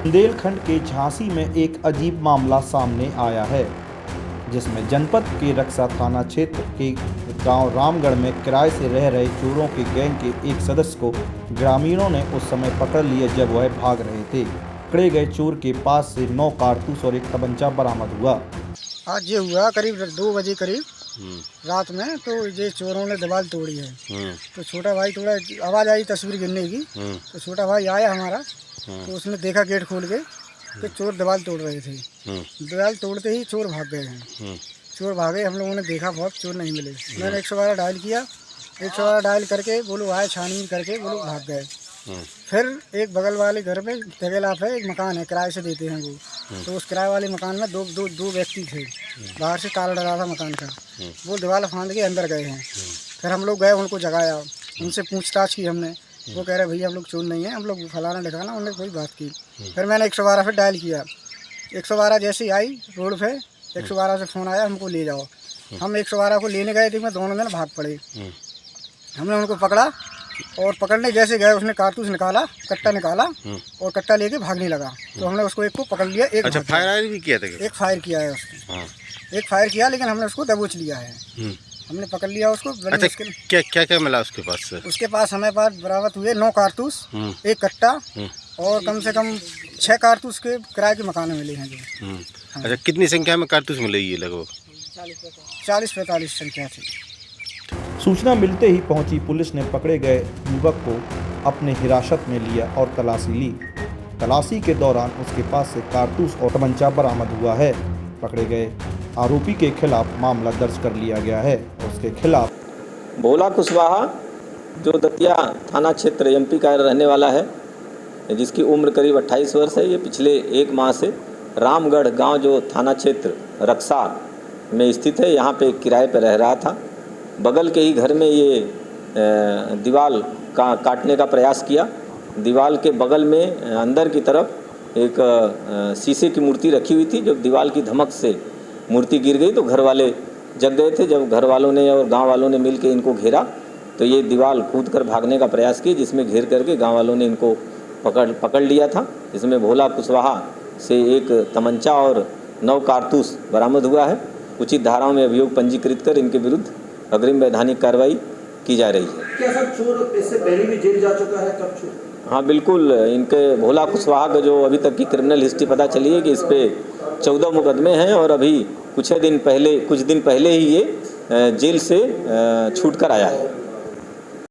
बुंदेलखंड के झांसी में एक अजीब मामला सामने आया है, जिसमें जनपद के रक्सा थाना क्षेत्र के गांव रामगढ़ में किराए से रह रहे चोरों के गैंग के एक सदस्य को ग्रामीणों ने उस समय पकड़ लिया जब वह भाग रहे थे। पकड़े गए चोर के पास से 9 कारतूस और एक तमंचा बरामद हुआ। आज ये हुआ करीब 2 बजे करीब रात में, तो ये चोरों ने दीवार तोड़ी है। तो छोटा भाई थोड़ा आवाज़ आई तस्वीर गिरने की, तो छोटा भाई आया हमारा, तो उसने देखा गेट खोल के कि चोर दीवार तोड़ रहे थे। दीवार तोड़ते ही चोर भाग गए हैं। चोर भागे, हम लोगों ने देखा, बहुत चोर नहीं मिले। मैंने 112 डायल किया, 112 डायल करके बोलो आए, छानबीन करके बोलो भाग गए। फिर एक बगल वाले घर में तगेलाफ है, एक मकान है, किराए से देते हैं वो। तो उस किराए वाले मकान में दो व्यक्ति थे। बाहर से ताला डला था मकान का, वो दीवार फांद के अंदर गए हैं। फिर हम लोग गए, उनको जगाया, उनसे पूछताछ की हमने। वो कह रहे भैया हम लोग चोर नहीं है, हम लोग फलाना लिखाना, उन्होंने कोई बात की। फिर मैंने 112 फिर डायल किया। 112 जैसे ही आई रोड पे, 112 से फ़ोन आया हमको ले जाओ। हम 112 को लेने गए थे, मैं दोनों दिन भाग पड़े। हमने उनको पकड़ा और पकड़ने जैसे गए, उसने कारतूस निकाला, कट्टा निकाला और कट्टा लेके भागने लगा। तो हमने उसको एक को पकड़ लिया। एक अच्छा, फायर भी किया था? एक फायर किया है उसने, एक फायर किया, लेकिन हमने उसको दबोच लिया है। हमने पकड़ लिया उसको। अच्छा, क्या मिला उसके पास से? उसके पास हमें पास बरामद हुए 9 कारतूस, एक कट्टा और कम से कम 6 कारतूस के किराए के मकान मिले हैं जो। अच्छा, कितनी संख्या में कारतूस मिले ये लगभग? 40-45 संख्या थी। सूचना मिलते ही पहुंची पुलिस ने पकड़े गए युवक को अपने हिरासत में लिया और तलाशी ली। तलाशी के दौरान उसके पास से कारतूस और तमंचा बरामद हुआ है। पकड़े गए आरोपी के खिलाफ मामला दर्ज कर लिया गया है। उसके खिलाफ भोला कुशवाहा, जो दतिया थाना क्षेत्र एमपी का रहने वाला है, जिसकी उम्र करीब 28 वर्ष है। ये पिछले 1 माह से रामगढ़ गांव, जो थाना क्षेत्र रक्सा में स्थित है, यहाँ पे किराए पर रह रहा था। बगल के ही घर में ये दीवार का काटने का प्रयास किया। दीवार के बगल में अंदर की तरफ एक शीशे की मूर्ति रखी हुई थी। जब दीवार की धमक से मूर्ति गिर गई तो घर वाले जग गए थे। जब घर वालों ने और गांव वालों ने मिलकर इनको घेरा तो ये दीवार कूद कर भागने का प्रयास किया, जिसमें घेर करके गांव वालों ने इनको पकड़ लिया था। इसमें भोला कुशवाहा से एक तमंचा और 9 कारतूस बरामद हुआ है। उचित धाराओं में अभियोग पंजीकृत कर इनके विरुद्ध अग्रिम वैधानिक कार्रवाई की जा रही है। क्या सर चोर इससे पहले भी जेल जा चुका है? कब चोर? हाँ बिल्कुल, इनके भोला कुशवाहा का जो अभी तक की क्रिमिनल हिस्ट्री पता चली है कि इस पे 14 मुकदमे हैं और अभी कुछ दिन पहले ही ये जेल से छूट कर आया है।